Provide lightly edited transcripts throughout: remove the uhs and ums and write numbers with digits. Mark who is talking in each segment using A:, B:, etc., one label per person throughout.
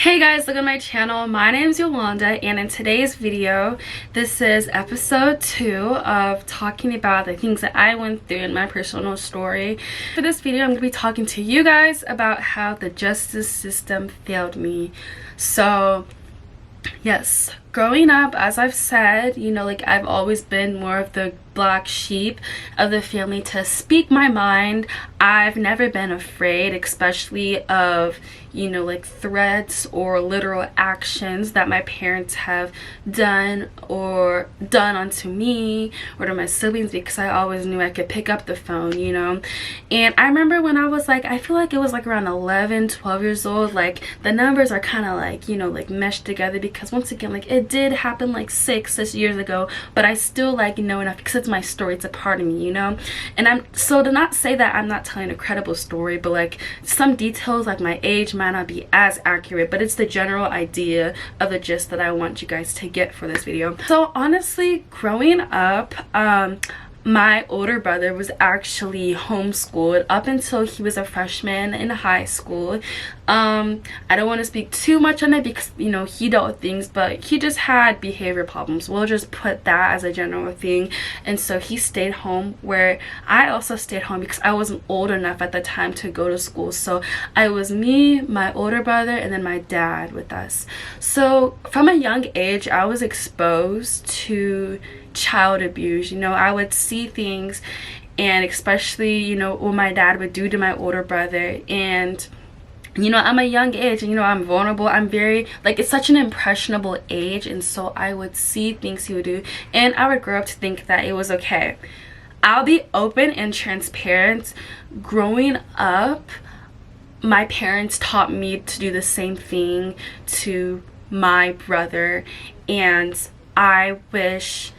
A: Hey guys, look at my channel. My name is Yolanda, and in today's video, this is episode 2 of talking about the things that I went through in my personal story. For this video, I'm going to be talking to you guys about how the justice system failed me. So yes, growing up, as I've said, I've always been more of the black sheep of the family to speak my mind. I've never been afraid, especially of threats or literal actions that my parents have done onto me or to my siblings, because I always knew I could pick up the phone. And I remember when I was I feel like it was around 11-12 years old, the numbers are kind of meshed together, because once again, it did happen 6 years ago, but I still know enough because it's my story, it's a part of me, and I'm so to not say that I'm not telling a credible story, but some details my age might not be as accurate, but it's the general idea of the gist that I want you guys to get for this video. So honestly, growing up, my older brother was actually homeschooled up until he was a freshman in high school. I don't want to speak too much on it because he dealt with things, but he just had behavior problems. We'll just put that as a general thing. And so he stayed home, where I also stayed home because I wasn't old enough at the time to go to school. So I was me, my older brother, and then my dad with us. So from a young age, I was exposed to child abuse. I would see things, and especially what my dad would do to my older brother. And I'm a young age, and I'm vulnerable. I'm very it's such an impressionable age, and so I would see things he would do, and I would grow up to think that it was okay. I'll be open and transparent. Growing up, my parents taught me to do the same thing to my brother, and I wish,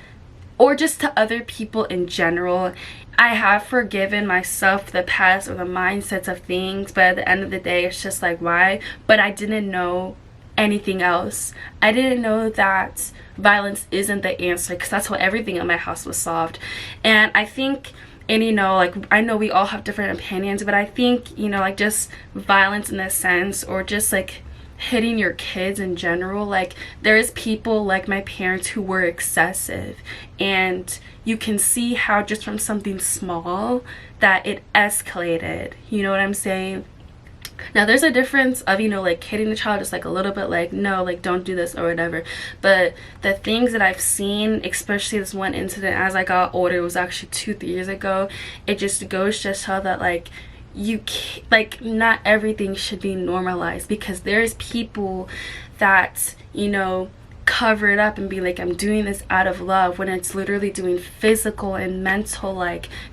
A: or just to other people in general, I have forgiven myself the past or the mindsets of things, but at the end of the day, it's just why? But I didn't know anything else. I didn't know that violence isn't the answer, because that's how everything in my house was solved. And I think, and I know we all have different opinions, but I think just violence in a sense, or just hitting your kids in general, there's people like my parents who were excessive, and you can see how just from something small that it escalated. You know what I'm saying? Now there's a difference of hitting the child just a little bit, no, don't do this or whatever, but the things that I've seen, especially this one incident as I got older, it was actually 2-3 years ago, it just goes to show that you can't, not everything should be normalized, because there's people that cover it up and be I'm doing this out of love, when it's literally doing physical and mental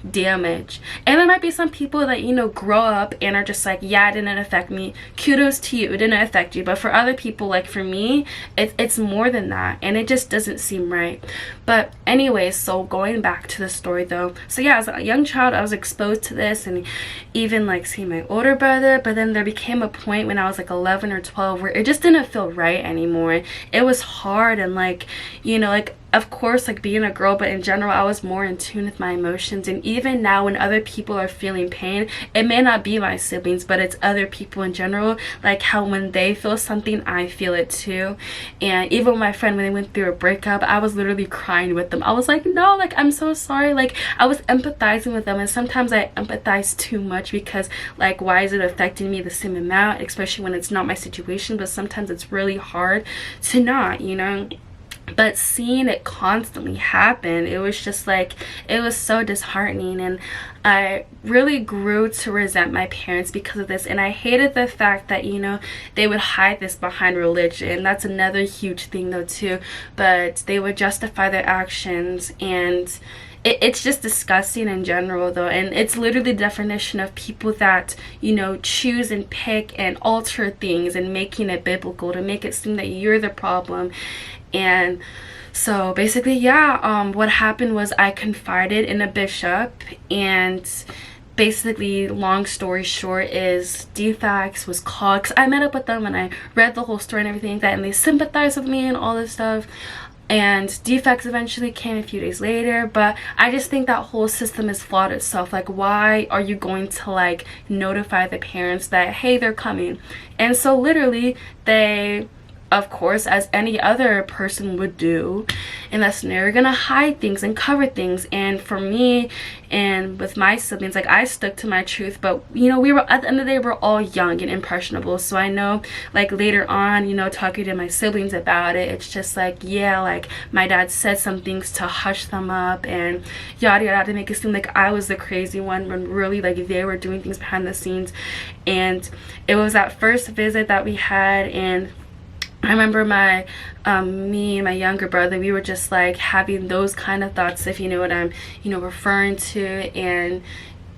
A: damage. And there might be some people that grow up and are just yeah, it didn't affect me, kudos to you, it didn't affect you. But for other people, for me, it's more than that, and it just doesn't seem right. But anyway, so going back to the story though, so yeah, as a young child I was exposed to this, and even seeing my older brother. But then there became a point when I was 11 or 12 where it just didn't feel right anymore. It was hard, and of course being a girl, but in general I was more in tune with my emotions. And even now, when other people are feeling pain, it may not be my siblings, but it's other people in general, how when they feel something, I feel it too. And even with my friend, when they went through a breakup, I was literally crying with them. I was no, I'm so sorry. I was empathizing with them, and sometimes I empathize too much, because why is it affecting me the same amount, especially when it's not my situation. But sometimes it's really hard to not, but seeing it constantly happen, it was just it was so disheartening. And I really grew to resent my parents because of this, and I hated the fact that they would hide this behind religion. That's another huge thing though too, but they would justify their actions, and it's just disgusting in general though. And it's literally the definition of people that choose and pick and alter things and making it biblical to make it seem that you're the problem. And so basically, yeah, what happened was I confided in a bishop, and basically, long story short, is DFAX was called, because I met up with them and I read the whole story and everything like that, and they sympathized with me and all this stuff. and defects eventually came a few days later. But I just think that whole system is flawed itself. Like, why are you going to like notify the parents that, hey, they're coming? And so literally they, of course, as any other person would do in that scenario, gonna hide things and cover things. And for me and with my siblings, like, I stuck to my truth. But you know, we were, at the end of the day, we're all young and impressionable. So I know, like, later on, you know, talking to my siblings about it, it's just like, yeah, like, my dad said some things to hush them up and yada yada, to make it seem like I was the crazy one, when really, like, they were doing things behind the scenes. And it was that first visit that we had, and I remember me and my younger brother, we were just like having those kind of thoughts, if you know what I'm, you know, referring to. And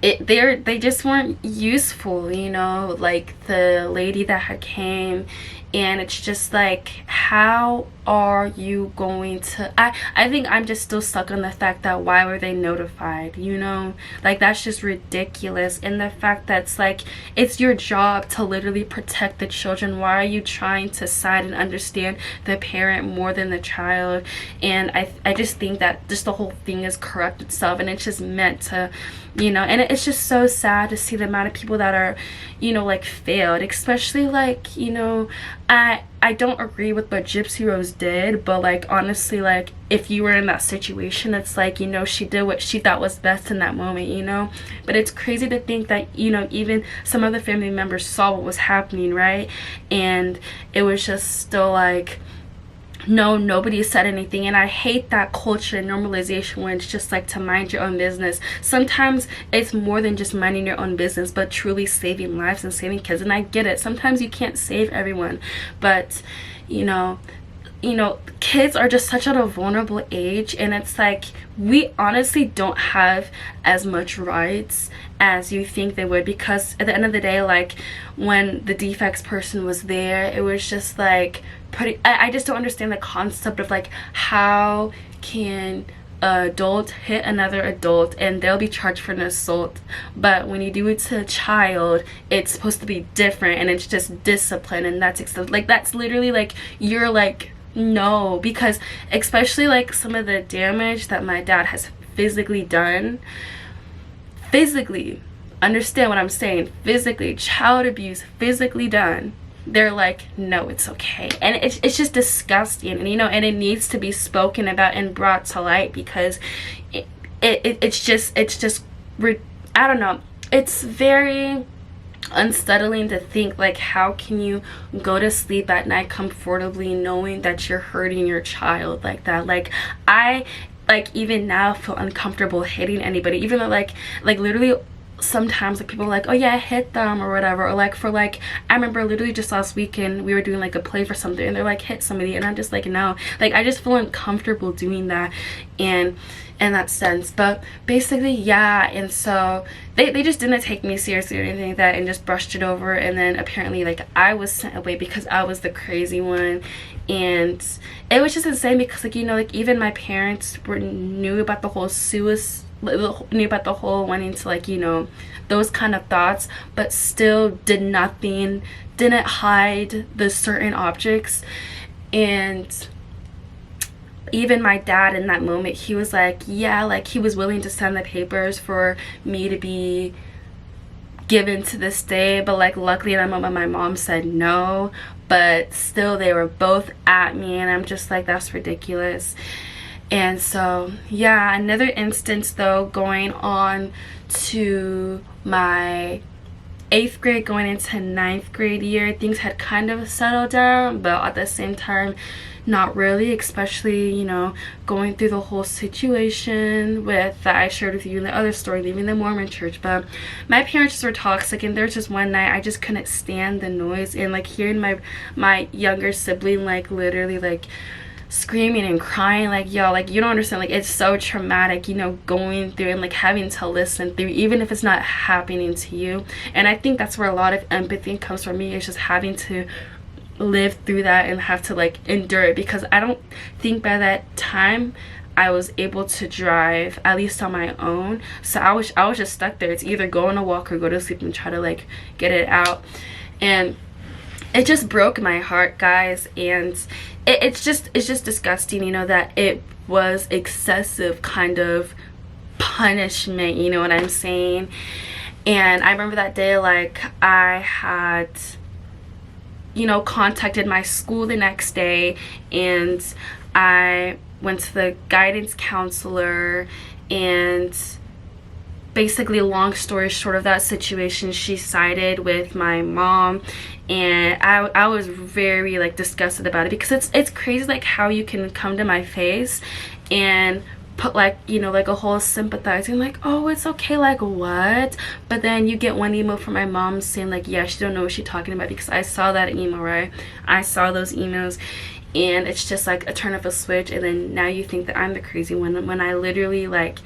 A: they just weren't useful, you know, like the lady that had came. And it's just like, how are you going to, I think I'm just still stuck on the fact that why were they notified, you know? Like, that's just ridiculous. And the fact that's like, it's your job to literally protect the children. Why are you trying to side and understand the parent more than the child? And I just think that just the whole thing is corrupt itself, and it's just meant to, you know. And it's just so sad to see the amount of people that are, you know, like, failed, especially like, you know, I don't agree with what Gypsy Rose did, but like, honestly, like, if you were in that situation, it's like, you know, she did what she thought was best in that moment, you know. But it's crazy to think that, you know, even some of the family members saw what was happening, right? And it was just still like, no, nobody said anything. And I hate that culture and normalization where it's just like to mind your own business. Sometimes it's more than just minding your own business, but truly saving lives and saving kids. And I get it, sometimes you can't save everyone, but you know, kids are just such at a vulnerable age, and it's like, we honestly don't have as much rights as you think they would. Because at the end of the day, like, when the defects person was there, it was just like I just don't understand the concept of like, how can an adult hit another adult and they'll be charged for an assault, but when you do it to a child, it's supposed to be different, and it's just discipline. And that's like, that's literally like, you're like, no. Because especially like some of the damage that my dad has physically done, understand what I'm saying, physically, child abuse physically done, they're like, no, it's okay. And it's just disgusting. And you know, and it needs to be spoken about and brought to light, because it's just I don't know, it's very unsettling to think, like, how can you go to sleep at night comfortably knowing that you're hurting your child like that? Like, I, like, even now feel uncomfortable hitting anybody, even though like literally sometimes like people are like, oh yeah, I hit them or whatever. Or like, for like, I remember literally just last weekend we were doing like a play for something, and they're like, hit somebody, and I'm just like, no. Like, I just feel uncomfortable doing that and in that sense. But basically, yeah. And so they just didn't take me seriously or anything like that, and just brushed it over. And then apparently, like, I was sent away because I was the crazy one. And it was just insane, because like, you know, like, even my parents knew about the whole knew about the whole wanting to, like, you know, those kind of thoughts, but still did nothing, didn't hide the certain objects. And even my dad in that moment, he was like, yeah, like, he was willing to send the papers for me to be given to this day, but like, luckily at that moment my mom said no. But still, they were both at me, and I'm just like, that's ridiculous. And so yeah, another instance though, going on to my 8th grade going into 9th grade year, things had kind of settled down, but at the same time not really, especially, you know, going through the whole situation with that I shared with you in the other story, leaving the Mormon church. But my parents just were toxic, and there was just one night I just couldn't stand the noise, and like, hearing my younger sibling like literally like screaming and crying, like, yo, like, you don't understand, like, it's so traumatic, you know, going through and like having to listen through, even if it's not happening to you. And I think that's where a lot of empathy comes from me, is just having to live through that and have to like endure it, because I don't think by that time I was able to drive, at least on my own. So I was just stuck there. It's either go on a walk or go to sleep and try to like get it out. And it just broke my heart, guys. And it's just disgusting, you know, that it was excessive kind of punishment, you know what I'm saying? And I remember that day, like, I had, you know, contacted my school the next day, and I went to the guidance counselor, and basically, long story short of that situation, she sided with my mom, and I was very, like, disgusted about it, because it's crazy, like, how you can come to my face and put, like, you know, like a whole sympathizing, like, oh, it's okay, like, what? But then you get one email from my mom saying, like, yeah, she don't know what she's talking about, because I saw that email, right? I saw those emails, and it's just like a turn of a switch, and then now you think that I'm the crazy one, when I literally, like,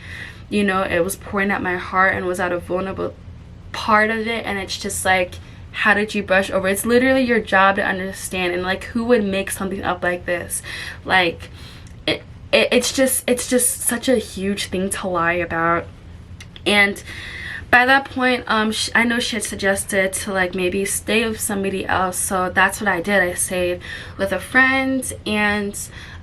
A: you know, it was pouring out my heart and was at a vulnerable part of it. And it's just like, how did you brush over? It's literally your job to understand. And like, who would make something up like this? Like, it's just such a huge thing to lie about. And by that point, I know she had suggested to, like, maybe stay with somebody else, so that's what I did. I stayed with a friend, and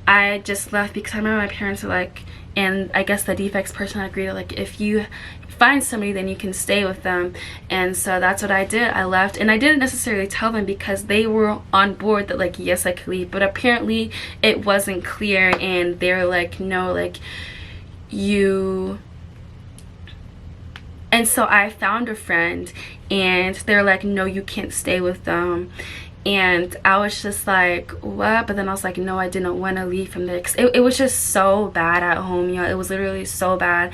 A: I just left, because I remember my parents were like, and I guess the defects person agreed, like, if you find somebody, then you can stay with them. And so that's what I did. I left, and I didn't necessarily tell them, because they were on board that, like, yes, I could leave, but apparently it wasn't clear, and they were like, no, like, you. And so I found a friend, and they're like, no, you can't stay with them. And I was just like, what? But then I was like, no, I didn't want to leave from there, because it was just so bad at home, you know. It was literally so bad.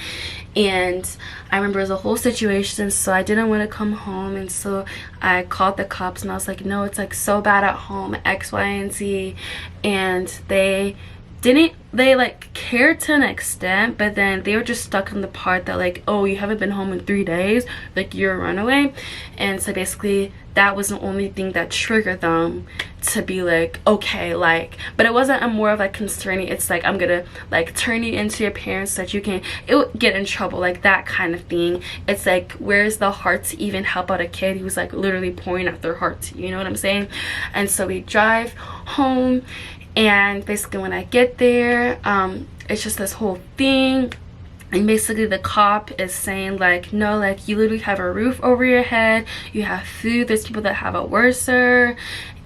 A: And I remember it was a whole situation, so I didn't want to come home. And so I called the cops, and I was like, no, it's like so bad at home, X, Y, and Z. And they like cared to an extent, but then they were just stuck on the part that, like, oh, you haven't been home in 3 days, like, you're a runaway. And so basically that was the only thing that triggered them to be like, okay, like, but it wasn't a more of like concerning, it's like, I'm gonna like turn you into your parents so that you can, it would get in trouble, like that kind of thing. It's like, where's the heart to even help out a kid who's like literally pouring out their heart to you, you know what I'm saying? And so we drive home, and basically when I get there, it's just this whole thing. And basically the cop is saying like, no, like, you literally have a roof over your head, you have food, there's people that have it worser,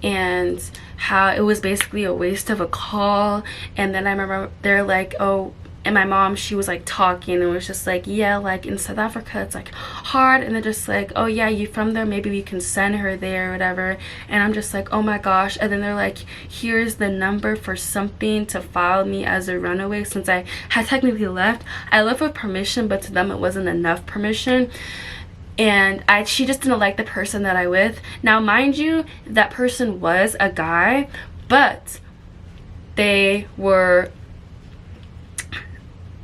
A: and how it was basically a waste of a call. And then I remember they're like, oh, and my mom, she was like talking, and it was just like, yeah, like in South Africa it's like hard. And they're just like, oh yeah, you from there, maybe we can send her there or whatever. And I'm just like, oh my gosh. And then they're like, here's the number for something to file me as a runaway, since I had technically left. I left with permission, but to them it wasn't enough permission. And she just didn't like the person that I with. Now mind you, that person was a guy, but they weren't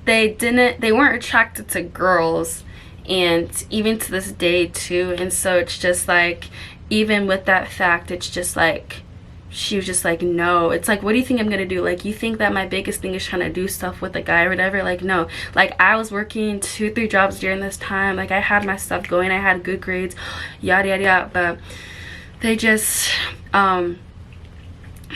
A: attracted to girls, and even to this day too. And so it's just like, even with that fact, it's just like, she was just like, no. It's like, what do you think I'm gonna do? Like, you think that my biggest thing is trying to do stuff with a guy or whatever? Like, no. Like, I was working 2-3 jobs during this time, like, I had my stuff going, I had good grades, yada yada yada. But they just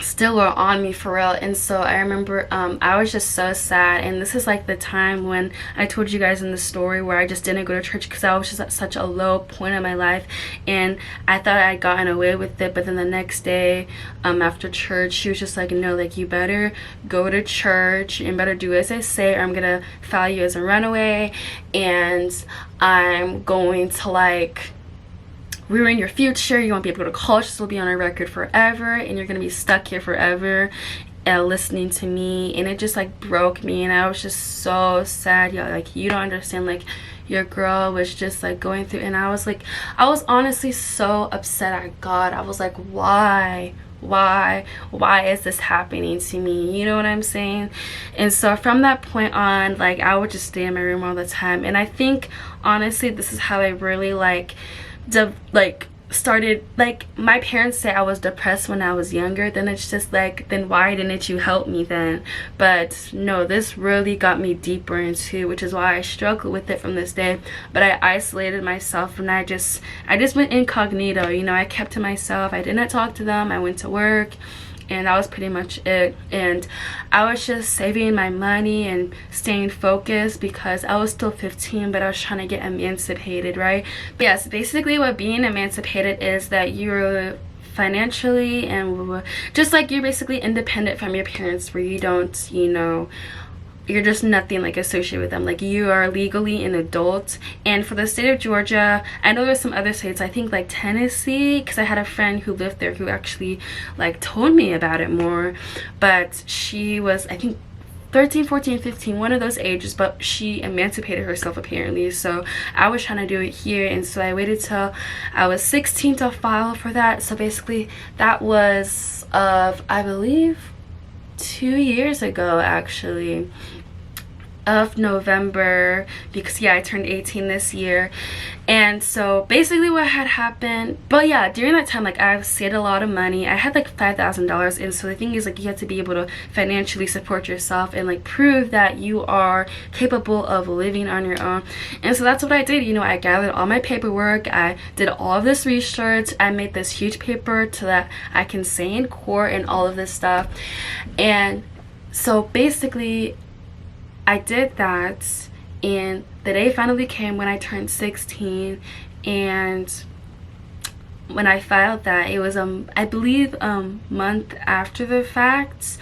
A: still were on me for real. And so I remember I was just so sad. And this is like the time when I told you guys in the story where I just didn't go to church, because I was just at such a low point in my life, and I thought I'd gotten away with it. But then the next day after church, she was just like, no, like, you better go to church and better do as I say, or I'm gonna file you as a runaway, and I'm going to like ruin your future. You won't be able to go to college. This will be on a record forever, and you're gonna be stuck here forever listening to me. And it just like broke me, and I was just so sad, y'all. Like, you don't understand, like, your girl was just like going through. And I was like, I was honestly so upset at God. I was like, why is this happening to me? You know what I'm saying? And so from that point on, like, I would just stay in my room all the time. And I think honestly this is how I really like started, like, my parents say I was depressed when I was younger, then it's just like, then why didn't you help me then? But no, this really got me deeper into, which is why I struggle with it from this day. But I isolated myself, and I just went incognito, you know. I kept to myself. I didn't talk to them. I went to work, and that was pretty much it. And I was just saving my money and staying focused because I was still 15, but I was trying to get emancipated, right? But yes, basically what being emancipated is that you're financially and just like you're basically independent from your parents, where you don't, you know, you're just nothing like associated with them. Like, you are legally an adult. And for the state of Georgia, I know there's some other states, I think like Tennessee, because I had a friend who lived there who actually like told me about it more. But she was, I think, 13, 14, 15, one of those ages, but she emancipated herself apparently. So I was trying to do it here, and so I waited till I was 16 to file for that. So basically that was of, I believe, 2 years ago actually, of November, because yeah, I turned 18 this year. And so basically what had happened, but yeah, during that time, like, I've saved a lot of money. I had like $5,000, and so the thing is, like, you have to be able to financially support yourself and like prove that you are capable of living on your own. And so that's what I did, you know. I gathered all my paperwork, I did all of this research, I made this huge paper so that I can say in court and all of this stuff. And so basically I did that, and the day finally came when I turned 16. And when I filed that, it was I believe a month after the fact,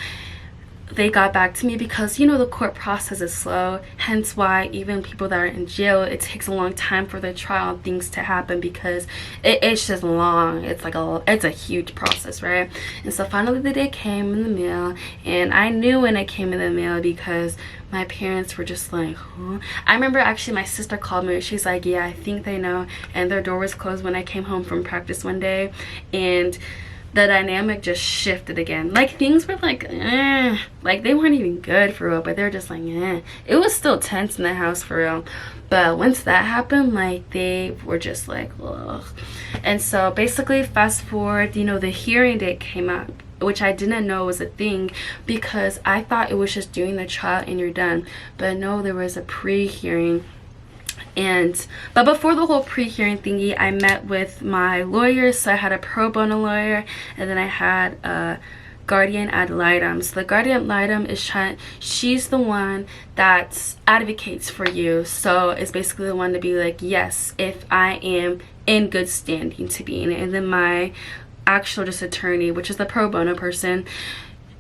A: they got back to me, because, you know, the court process is slow, hence why even people that are in jail, it takes a long time for the trial things to happen, because it's just long. It's like it's a huge process, right? And so finally the day came in the mail, and I knew when it came in the mail because my parents were just like, huh? I remember actually my sister called me. She's like, yeah, I think they know. And their door was closed when I came home from practice one day, and the dynamic just shifted again. Like, things were like, like, they weren't even good for real, but they were just like, it was still tense in the house for real. But once that happened, like, they were just like, ugh. And so basically, fast forward, you know, the hearing date came up, which I didn't know was a thing, because I thought it was just doing the trial and you're done. But no, there was a pre-hearing. But before the whole pre-hearing thingy, I met with my lawyer. So I had a pro bono lawyer, and then I had a guardian ad litem. So the guardian ad litem is she's the one that advocates for you. So it's basically the one to be like, yes, if I am in good standing to be in it. And then my actual just attorney, which is the pro bono person,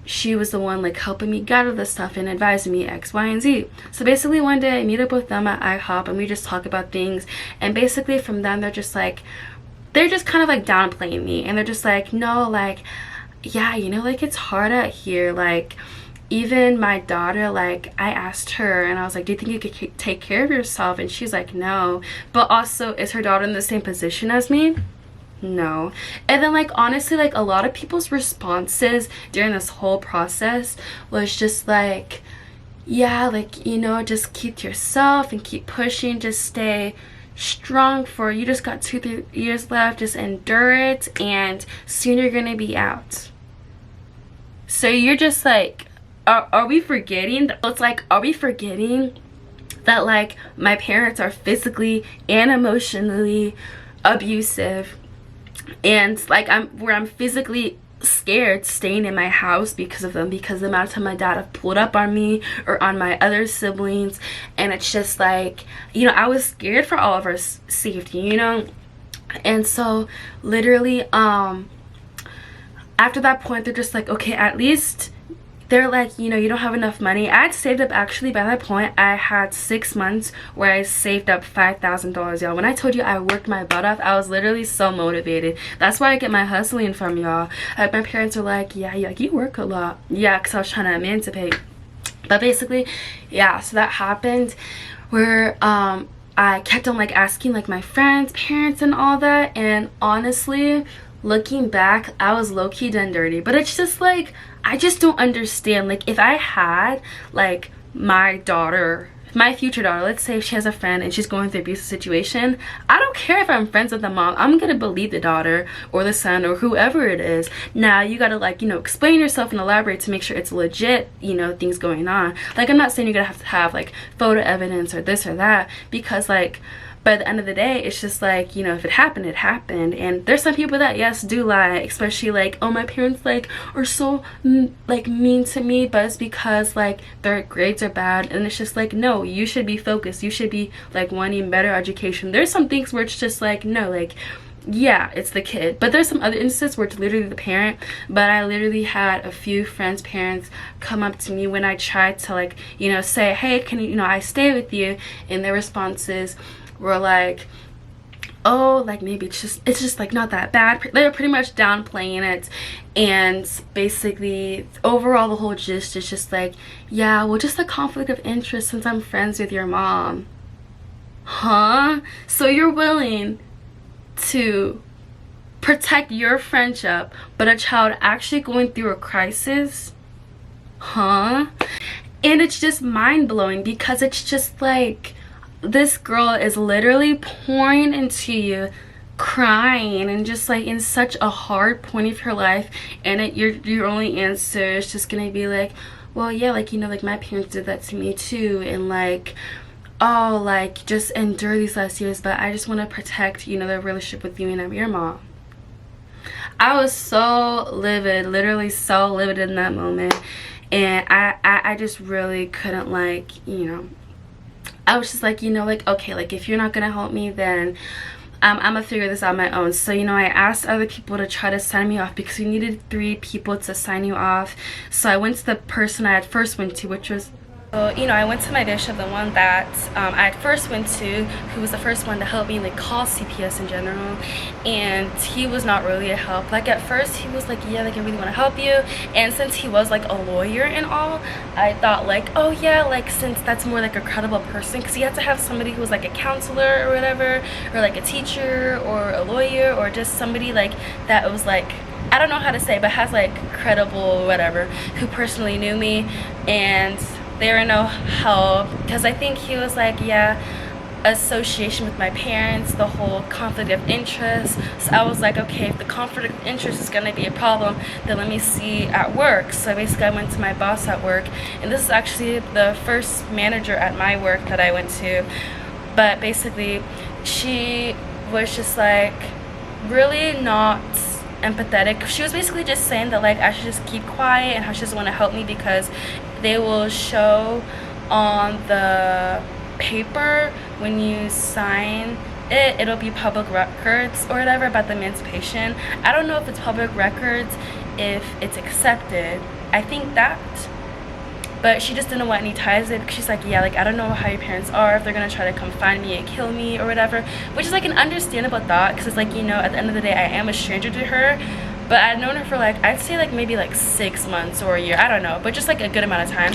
A: she was the one like helping me gather the stuff and advising me X, Y, and Z. So basically one day I meet up with them at IHOP, and we just talk about things. And basically from them, they're just kind of like downplaying me, and they're just like, no, like, yeah, you know, like, it's hard out here. Like, even my daughter, like, I asked her and I was like, do you think you could take care of yourself? And she's like, no. But also, is her daughter in the same position as me? No. And then, like, honestly, like, a lot of people's responses during this whole process was just like, yeah, like, you know, just keep to yourself and keep pushing, just stay strong, for you just got 2-3 years left, just endure it, and soon you're gonna be out. So you're just like, are we forgetting? It's like, are we forgetting that, like, my parents are physically and emotionally abusive? And like, I'm physically scared staying in my house because of them, because the amount of time my dad have pulled up on me or on my other siblings. And it's just like, you know, I was scared for all of our safety, you know. And so literally after that point, they're just like, okay, at least, they're like, you know, you don't have enough money. I had saved up, actually, by that point, I had 6 months where I saved up $5,000, y'all. When I told you I worked my butt off, I was literally so motivated. That's where I get my hustling from, y'all. Like, my parents were like, yeah, you work a lot. Yeah, because I was trying to emancipate. But basically, yeah, so that happened where I kept on, like, asking, like, my friends, parents, and all that. And honestly, looking back, I was low-key done dirty. But it's just like, I just don't understand. Like, if I had, like, my daughter my future daughter, let's say if she has a friend and she's going through an abusive situation, I don't care if I'm friends with the mom. I'm gonna believe the daughter or the son or whoever it is. Now you gotta, like, you know, explain yourself and elaborate to make sure it's legit, you know, things going on. Like, I'm not saying you're gonna have to have like photo evidence or this or that, because like by the end of the day, it's just like, you know, if it happened, it happened. And there's some people that, yes, do lie, especially like, oh, my parents like are so like mean to me, but it's because like their grades are bad. And it's just like, no, you should be focused. You should be like wanting better education. There's some things where it's just like, no, like, yeah, it's the kid. But there's some other instances where it's literally the parent. But I literally had a few friends' parents come up to me when I tried to, like, you know, say, hey, can you know, I stay with you, and their responses were like, oh, like maybe it's just like not that bad. They're pretty much downplaying it, and basically overall the whole gist is just like, yeah, well, just a conflict of interest since I'm friends with your mom. Huh? So you're willing to protect your friendship, but a child actually going through a crisis? Huh? And it's just mind-blowing, because it's just like, this girl is literally pouring into you, crying, and just like in such a hard point of her life, and your only answer is just gonna be like, well, yeah, like, you know, like my parents did that to me too, and like, oh, like just endure these last years, but I just want to protect, you know, the relationship with you and I'm your mom. I was so livid, literally so livid in that moment, and I just really couldn't, like, you know, I was just like, you know, like, okay, like if you're not gonna help me, then I'm gonna figure this out on my own. So, you know, I asked other people to try to sign me off, because we needed 3 people to sign you off. So I went to the person I had first went to, which was, so, you know, I went to my bishop, the one that I had first went to, who was the first one to help me, like, call CPS in general, and he was not really a help. Like, at first he was like, yeah, like, I really want to help you, and since he was like a lawyer and all, I thought like, oh yeah, like, since that's more like a credible person, because he had to have somebody who was like a counselor or whatever, or like a teacher or a lawyer, or just somebody like that was like, I don't know how to say, but has like credible whatever, who personally knew me, and they were no help, because I think he was like, yeah, association with my parents, the whole conflict of interest. So I was like, okay, if the conflict of interest is gonna be a problem, then let me see at work. So basically I went to my boss at work, and this is actually the first manager at my work that I went to, but basically she was just like really not empathetic. She was basically just saying that like I should just keep quiet, and how she doesn't want to help me because they will show on the paper when you sign it, it'll be public records or whatever about the emancipation. I don't know if it's public records, if it's accepted. I think that, but she just didn't want any ties in, because she's like, yeah, like I don't know how your parents are, if they're gonna try to come find me and kill me or whatever, which is like an understandable thought, because it's like, you know, at the end of the day I am a stranger to her, but I'd known her for like, I'd say like maybe like 6 months or a year, I don't know, but just like a good amount of time.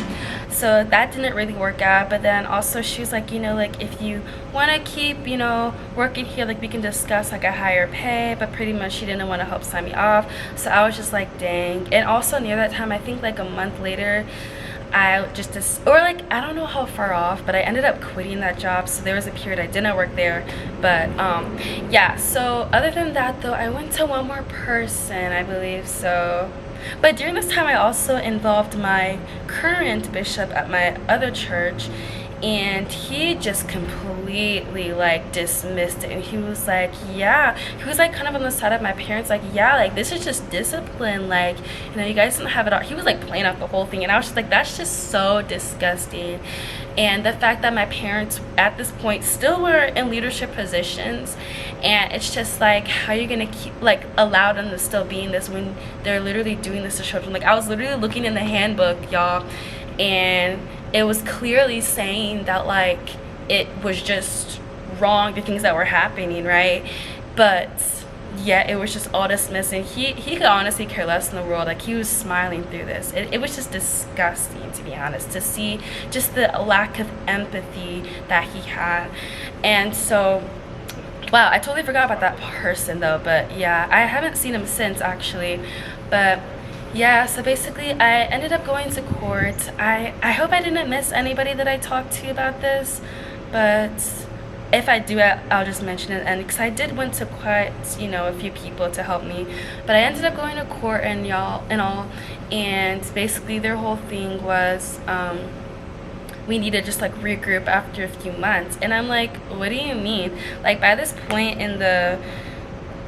A: So that didn't really work out. But then also she was like, you know, like if you want to keep, you know, working here, like we can discuss like a higher pay, but pretty much she didn't want to help sign me off. So I was just like, dang. And also near that time, I think like a month later, I just, or like, I don't know how far off, but I ended up quitting that job. So there was a period I didn't work there. But yeah, so other than that though, I went to one more person, I believe. So, but during this time I also involved my current bishop at my other church, and he just completely like dismissed it, and he was like, yeah, he was like kind of on the side of my parents, like, yeah, like this is just discipline, like, you know, you guys didn't have it all. He was like playing out the whole thing, and I was just like, that's just so disgusting. And the fact that my parents at this point still were in leadership positions, and it's just like, how are you gonna keep like allow them to still be in this when they're literally doing this to children? Like, I was literally looking in the handbook, y'all, and it was clearly saying that like it was just wrong, the things that were happening, right? But yeah, it was just all dismissed, and he could honestly care less in the world. Like, he was smiling through this. It was just disgusting, to be honest, to see just the lack of empathy that he had. And so, wow, I totally forgot about that person though. But yeah, I haven't seen him since actually. But Yeah, so basically I ended up going to court. I hope I didn't miss anybody that I talked to about this, but if I do, I'll just mention it. And because I did went to quite, a few people to help me, but I ended up going to court and all, and basically their whole thing was we need to just like regroup after a few months. And I'm like, what do you mean? Like, by this point in the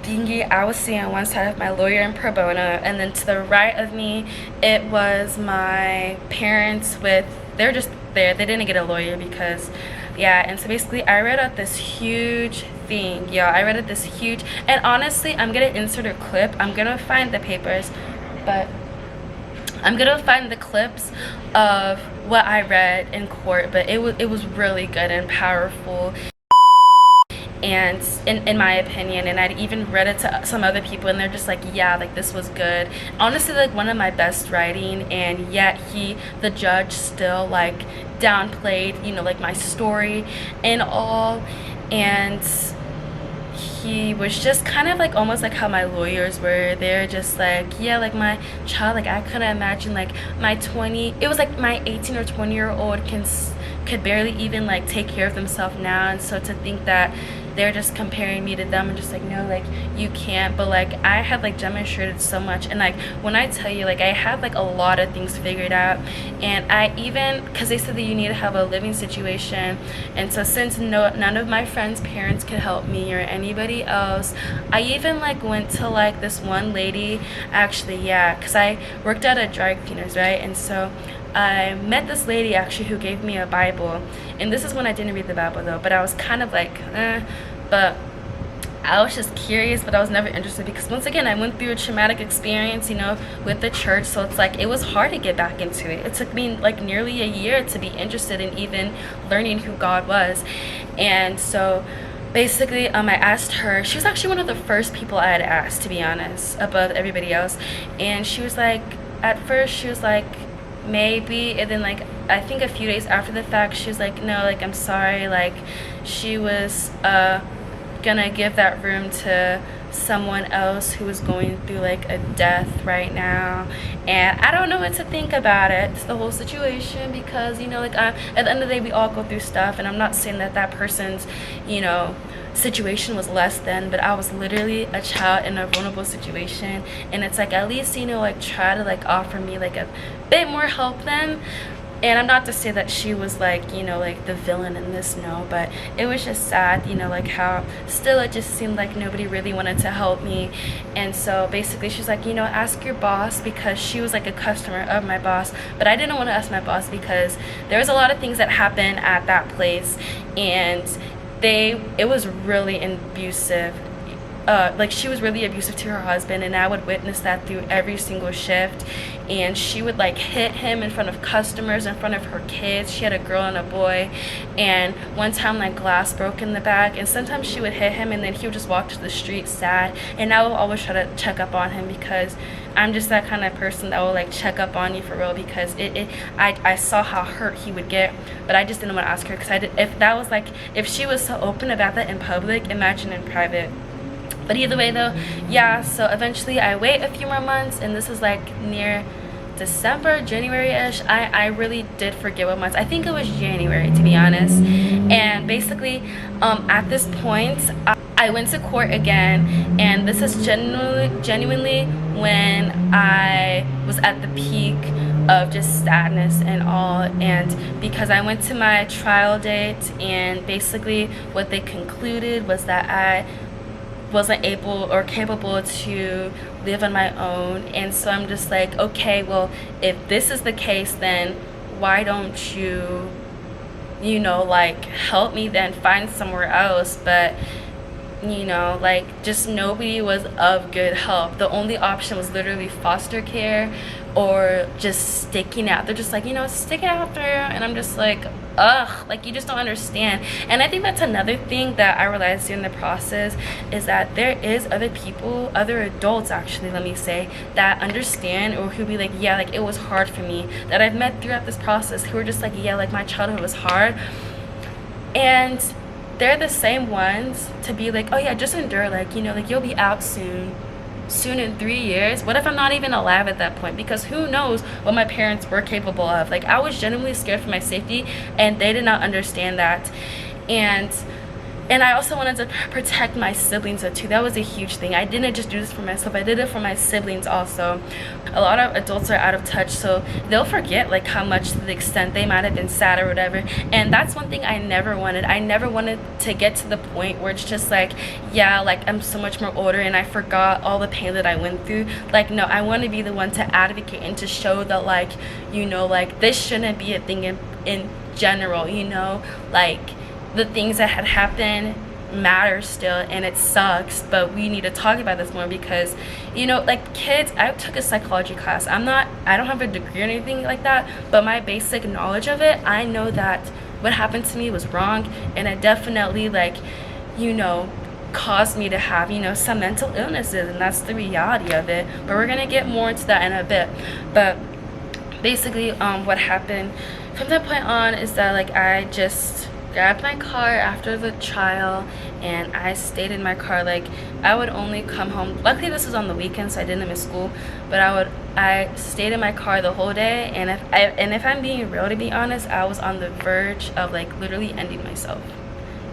A: thingy, I was sitting on one side of my lawyer in pro bono, and then to the right of me it was my parents with, they're just there, they didn't get a lawyer because yeah. And so basically I read out this huge thing, yeah, I read out this huge, and honestly I'm gonna insert a clip, I'm gonna find the papers, but I'm gonna find the clips of what I read in court, but it was really good and powerful, and in my opinion. And I'd even read it to some other people, and they're just like, yeah, like this was good, honestly, like one of my best writing. And yet the judge still like downplayed, like my story and all. And he was just kind of like almost like how my lawyers were. They're just like, yeah, like my child, like I couldn't imagine like it was like my 18 or 20-year-old could barely even like take care of themselves now. And so to think that they're just comparing me to them, and just like, no, like you can't. But like I had like demonstrated so much, and like when I tell you, like I had like a lot of things figured out. And I even, because they said that you need to have a living situation, and so since none of my friends' parents could help me or anybody else, I even like went to like this one lady, actually, yeah, because I worked at a dry cleaners, right? And so I met this lady actually who gave me a Bible, and this is when I didn't read the Bible though, but I was kind of like but I was just curious, but I was never interested because once again I went through a traumatic experience, with the church. So it's like it was hard to get back into it. It took me like nearly a year to be interested in even learning who God was. And so basically I asked her, she was actually one of the first people I had asked, to be honest, above everybody else. And she was like, at first she was like, maybe, and then like I think a few days after the fact she was like, no, like I'm sorry, like she was gonna give that room to someone else who was going through like a death right now. And I don't know what to think about it, the whole situation, because like at the end of the day we all go through stuff, and I'm not saying that that person's situation was less than, but I was literally a child in a vulnerable situation. And it's like, at least like try to like offer me like a bit more help then. And I'm not to say that she was like like the villain in this, no, but it was just sad, like how still it just seemed like nobody really wanted to help me. And so basically she's like, ask your boss, because she was like a customer of my boss. But I didn't want to ask my boss because there was a lot of things that happened at that place, and it was really abusive. Like she was really abusive to her husband, and I would witness that through every single shift. And she would like hit him in front of customers, in front of her kids. She had a girl and a boy, and one time like glass broke in the back, and sometimes she would hit him and then he would just walk to the street sad. And I would always try to check up on him because I'm just that kind of person that will like check up on you for real, because I saw how hurt he would get. But I just didn't want to ask her, because if she was so open about that in public, imagine in private. But either way though, yeah, so eventually I wait a few more months, and this is like near December, January-ish. I really did forget what months. I think it was January, to be honest. And basically at this point I went to court again, and this is genuinely when I was at the peak of just sadness and all. And because I went to my trial date, and basically what they concluded was that I wasn't able or capable to live on my own. And so I'm just like, okay, well, if this is the case, then why don't you like help me then find somewhere else? But like just nobody was of good help. The only option was literally foster care or just sticking out. They're just like, stick it out there. And I'm just like, ugh, like you just don't understand. And I think that's another thing that I realized during the process, is that there is other people, other adults actually, let me say, that understand, or who be like, yeah, like it was hard for me, that I've met throughout this process, who are just like, yeah, like my childhood was hard. And they're the same ones to be like, oh yeah, just endure, like like you'll be out soon. soon in 3 years? What if I'm not even alive at that point? Because who knows what my parents were capable of. Like, I was genuinely scared for my safety, and they did not understand that. And I also wanted to protect my siblings too. That was a huge thing. I didn't just do this for myself, I did it for my siblings also. A lot of adults are out of touch, so they'll forget like how much, to the extent they might have been sad or whatever. And that's one thing I never wanted. I never wanted to get to the point where it's just like, yeah, like I'm so much more older and I forgot all the pain that I went through. Like, no, I want to be the one to advocate and to show that, like, you know, like this shouldn't be a thing in general, you know, like the things that had happened matter still, and it sucks, but we need to talk about this more. Because, you know, like kids, I took a psychology class. I don't have a degree or anything like that, but my basic knowledge of it, I know that what happened to me was wrong, and it definitely, like, you know, caused me to have, you know, some mental illnesses, and that's the reality of it. But we're gonna get more into that in a bit. But basically, what happened from that point on is that, like, I just grabbed my car after the trial and I stayed in my car. Like, I would only come home, luckily this was on the weekend so I didn't miss school, but I stayed in my car the whole day. And if I'm being real, to be honest, I was on the verge of like literally ending myself.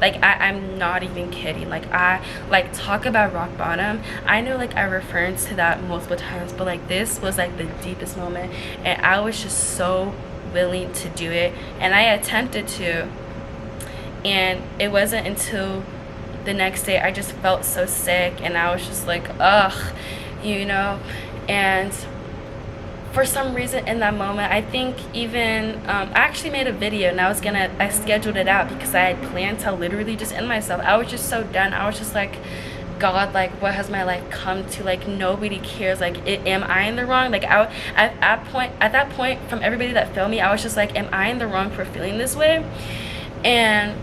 A: Like, I'm not even kidding. Like, talk about rock bottom. I know, like, I referred to that multiple times, but like this was like the deepest moment, and I was just so willing to do it, and I attempted to. And it wasn't until the next day I just felt so sick, and I was just like, ugh, you know. And for some reason in that moment, I think even I actually made a video, and I scheduled it out because I had planned to literally just end myself. I was just so done. I was just like, God, like, what has my life come to? Like, nobody cares. Like, am I in the wrong? Like, at that point, from everybody that failed me, I was just like, am I in the wrong for feeling this way? And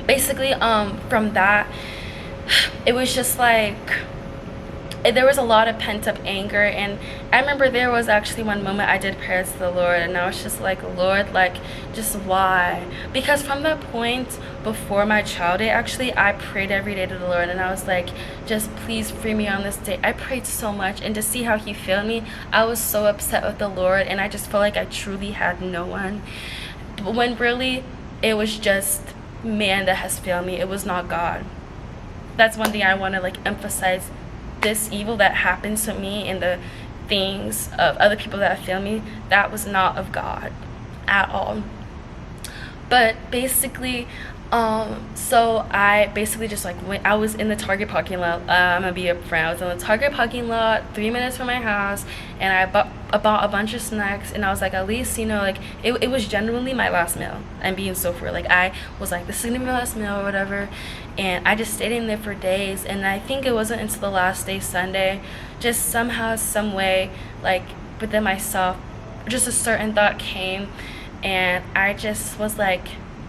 A: basically, from that, it was just like, there was a lot of pent-up anger. And I remember there was actually one moment I did prayers to the Lord, and I was just like, Lord, like, just why? Because from that point, before my trial day, actually, I prayed every day to the Lord, and I was like, just please free me on this day. I prayed so much, and to see how he failed me, I was so upset with the Lord, and I just felt like I truly had no one. But when really, it was just man that has failed me. It was not God. That's one thing I want to like emphasize. This evil that happens to me and the things of other people that have failed me, that was not of God at all. But basically, so I basically just like went, I was in the Target parking lot. I'm gonna be upfront. I was in the Target parking lot 3 minutes from my house, and I bought a bunch of snacks, and I was like, at least, you know, like it was genuinely my last meal. I'm being so for real. Like, I was like, this is gonna be my last meal or whatever. And I just stayed in there for days, and I think it wasn't until the last day, Sunday, just somehow, some way, like within myself, just a certain thought came, and I just was like,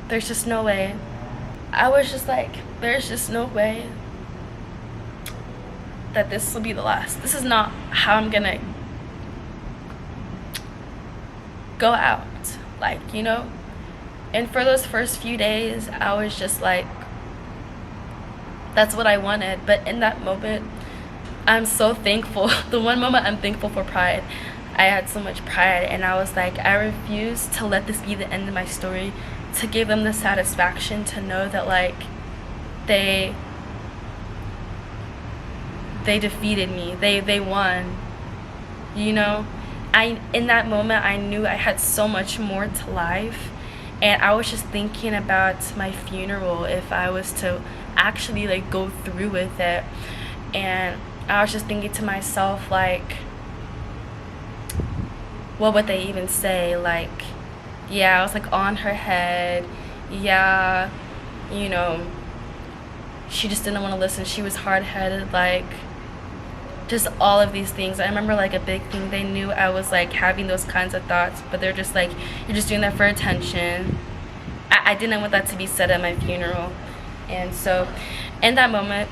A: there's just no way. I was just like, there's just no way that this will be the last. This is not how I'm gonna go out, like, you know. And for those first few days, I was just like, that's what I wanted. But in that moment, I'm so thankful. The one moment I'm thankful for pride. I had so much pride, and I was like, I refuse to let this be the end of my story, to give them the satisfaction to know that, like, they defeated me, they won, you know. In that moment, I knew I had so much more to life, and I was just thinking about my funeral, if I was to actually like go through with it. And I was just thinking to myself, like, what would they even say? Like, yeah, I was like on her head, yeah, you know, she just didn't want to listen, she was hard-headed, like, just all of these things. I remember, like, a big thing, they knew I was like having those kinds of thoughts, but they're just like, you're just doing that for attention. I didn't want that to be said at my funeral. And so in that moment,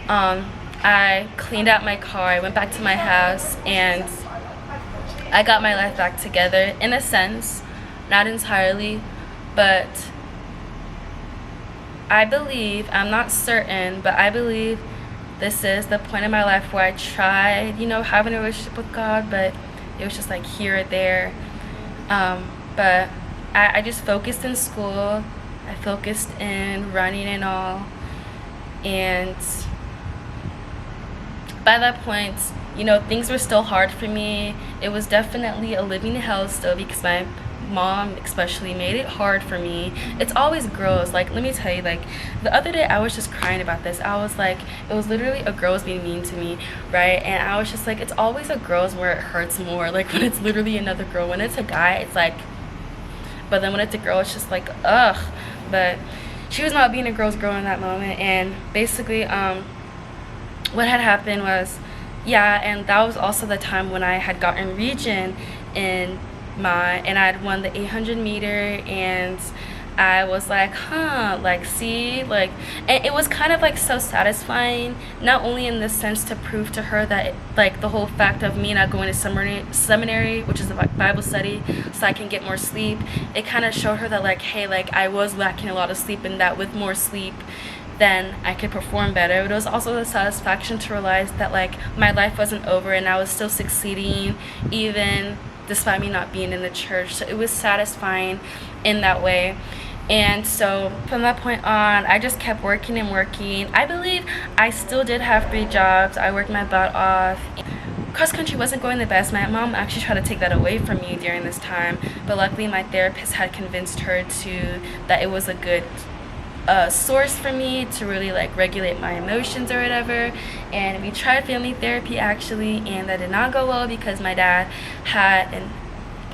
A: I cleaned out my car, I went back to my house, and I got my life back together, in a sense, not entirely, but I believe, I'm not certain, but I believe this is the point in my life where I tried, you know, having a relationship with God, but it was just like here or there. But I just focused in school. I focused in running and all. And by that point, you know, things were still hard for me. It was definitely a living hell still, because my mom especially made it hard for me. It's always girls. Like, let me tell you, like, the other day I was just crying about this. I was like, it was literally a girl's being mean to me, right? And I was just like, it's always a girl's where it hurts more, like when it's literally another girl. When it's a guy, it's like, but then when it's a girl, it's just like, ugh. But she was not being a girl's girl in that moment. And basically what had happened was, yeah, and that was also the time when I had gotten region and I had won the 800 meter, and I was like, like, see, like, and it was kind of like so satisfying, not only in the sense to prove to her that, like, the whole fact of me not going to seminary, which is a Bible study, so I can get more sleep. It kind of showed her that, like, hey, like, I was lacking a lot of sleep, and that with more sleep then I could perform better. But it was also the satisfaction to realize that, like, my life wasn't over and I was still succeeding, even despite me not being in the church. So it was satisfying in that way. And so from that point on, I just kept working and working. I believe I still did have 3 jobs. I worked my butt off. Cross country wasn't going the best. My mom actually tried to take that away from me during this time, but luckily my therapist had convinced her that it was a good source for me to really, like, regulate my emotions or whatever. And we tried family therapy actually, and that did not go well because my dad had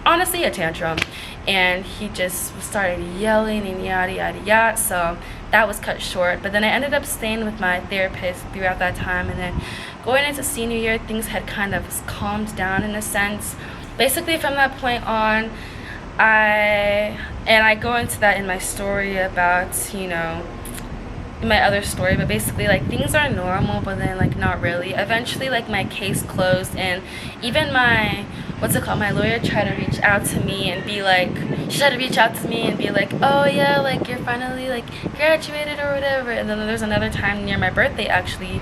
A: honestly a tantrum, and he just started yelling and yada yada yada. So that was cut short. But then I ended up staying with my therapist throughout that time, and then going into senior year, things had kind of calmed down in a sense. Basically from that point on, I go into that in my story about, you know, my other story, but basically, like, things are normal, but then, like, not really. Eventually, like, my case closed, and even my lawyer tried to reach out to me and be like, oh yeah, like, you're finally, like, graduated or whatever. And then there's another time near my birthday, actually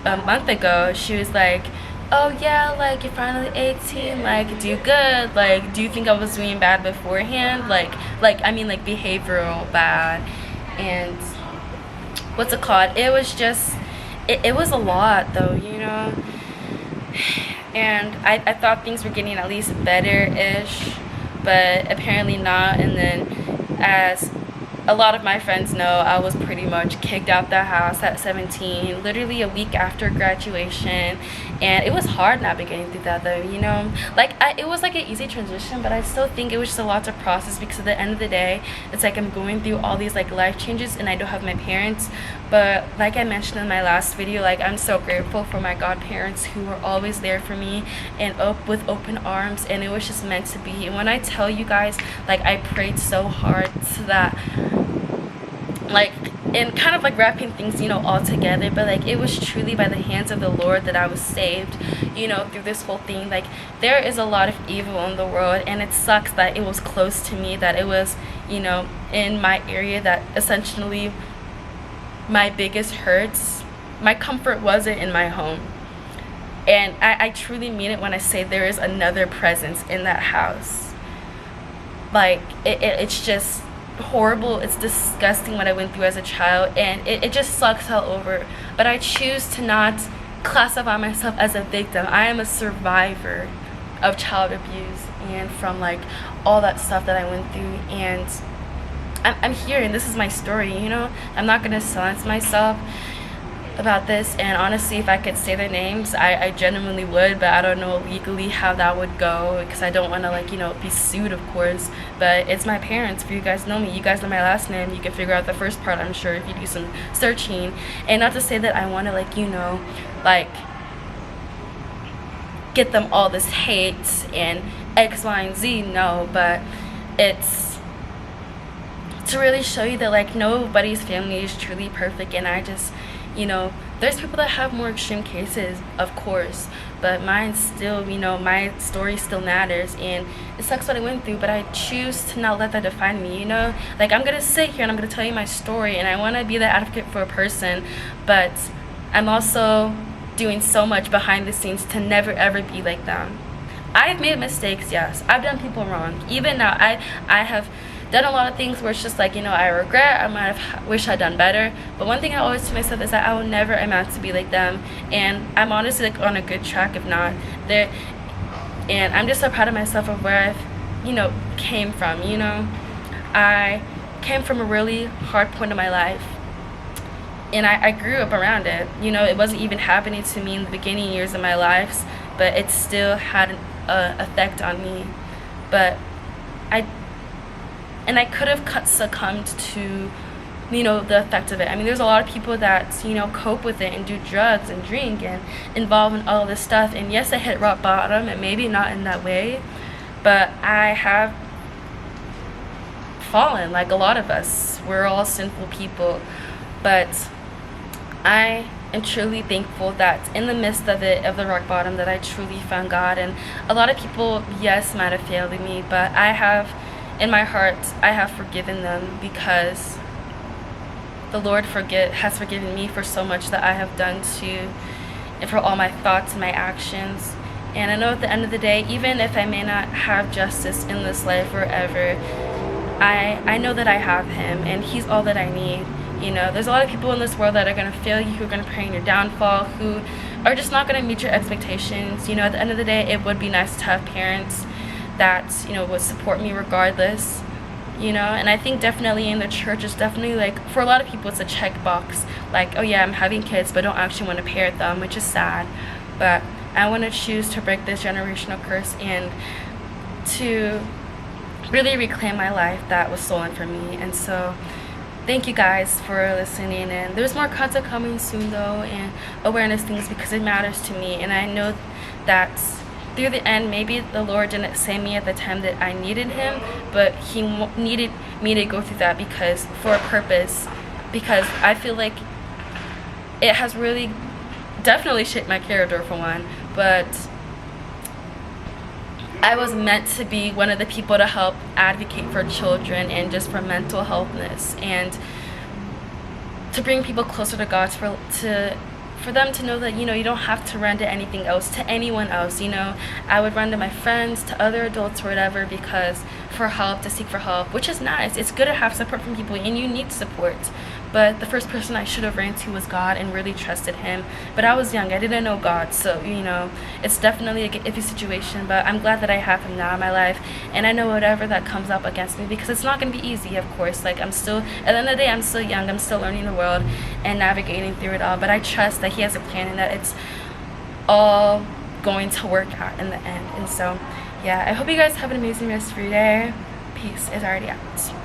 A: a month ago, she was like, oh yeah, like, you're finally 18, like, do good, like, do you think I was doing bad beforehand, like I mean, like, behavioral bad. And it was just, it was a lot though, you know. And I thought things were getting at least better-ish, but apparently not. And then, as a lot of my friends know, I was pretty much kicked out the house at 17, literally a week after graduation. And it was hard navigating through that though, you know. Like, it was like an easy transition, but I still think it was just a lot to process, because at the end of the day, it's like I'm going through all these, like, life changes, and I don't have my parents. But like I mentioned in my last video, like, I'm so grateful for my godparents who were always there for me and with open arms, and it was just meant to be. And when I tell you guys, like, I prayed so hard so that, like, and kind of like wrapping things, you know, all together, but like, it was truly by the hands of the Lord that I was saved, you know, through this whole thing. Like, there is a lot of evil in the world, and it sucks that it was close to me, that it was, you know, in my area, that essentially my biggest hurts, my comfort wasn't in my home. And I truly mean it when I say there is another presence in that house. Like, it's just horrible. It's disgusting what I went through as a child, and it just sucks all over. But I choose to not classify myself as a victim. I am a survivor of child abuse and from, like, all that stuff that I went through. And I'm here, and this is my story, you know. I'm not gonna silence myself about this. And honestly, if I could say their names, I genuinely would, but I don't know legally how that would go, because I don't want to, like, you know, be sued, of course. But it's my parents. If you guys know me, you guys know my last name, you can figure out the first part, I'm sure, if you do some searching. And not to say that I want to, like, you know, like, get them all this hate and X, Y, and Z, no, but it's to really show you that, like, nobody's family is truly perfect. And I just, you know, there's people that have more extreme cases, of course, but mine still, you know, my story still matters. And it sucks what I went through, but I choose to not let that define me, you know. Like, I'm gonna sit here and I'm gonna tell you my story, and I want to be the advocate for a person, but I'm also doing so much behind the scenes to never ever be like them. I've made mistakes, yes. I've done people wrong. Even now, I have done a lot of things where it's just like, you know, I regret, I might have wished I'd done better. But one thing I always tell myself is that I will never amount to be like them. And I'm honestly like on a good track, if not there. And I'm just so proud of myself of where I've, you know, came from, you know. I came from a really hard point in my life. And I grew up around it. You know, it wasn't even happening to me in the beginning years of my life, but it still had an effect on me. But I could have succumbed to, you know, the effect of it. I mean, there's a lot of people that, you know, cope with it and do drugs and drink and involve in all this stuff. And yes, I hit rock bottom, and maybe not in that way, but I have fallen like a lot of us. We're all sinful people. But I am truly thankful that in the midst of it, of the rock bottom, that I truly found God. And a lot of people, yes, might have failed me, but I have, in my heart, I have forgiven them, because the Lord has forgiven me for so much that I have done too, and for all my thoughts and my actions. And I know at the end of the day, even if I may not have justice in this life forever, I know that I have Him, and He's all that I need. You know, there's a lot of people in this world that are going to fail you, who are going to pray in your downfall, who are just not going to meet your expectations. You know, at the end of the day, it would be nice to have parents that, you know, would support me regardless, you know. And I think definitely in the church is definitely, like, for a lot of people, it's a checkbox, like, oh yeah, I'm having kids, but I don't actually want to parent them, which is sad. But I want to choose to break this generational curse and to really reclaim my life that was stolen from me. And so thank you guys for listening, and there's more content coming soon though, and awareness things, because it matters to me. And I know that through the end, maybe the Lord didn't save me at the time that I needed Him, but He needed me to go through that because for a purpose, because I feel like it has really definitely shaped my character for one. But I was meant to be one of the people to help advocate for children and just for mental healthness, and to bring people closer to God, for them to know that, you know, you don't have to run to anything else, to anyone else. You know, I would run to my friends, to other adults or whatever, because for help, to seek for help, which is nice. It's good to have support from people, and you need support. But the first person I should have ran to was God and really trusted Him. But I was young, I didn't know God, so, you know, it's definitely an iffy situation. But I'm glad that I have Him now in my life, and I know whatever that comes up against me, because it's not going to be easy, of course. Like, I'm still, at the end of the day, I'm still young, I'm still learning the world and navigating through it all. But I trust that He has a plan, and that it's all going to work out in the end. And so, yeah, I hope you guys have an amazing rest of your day. Peace is already out.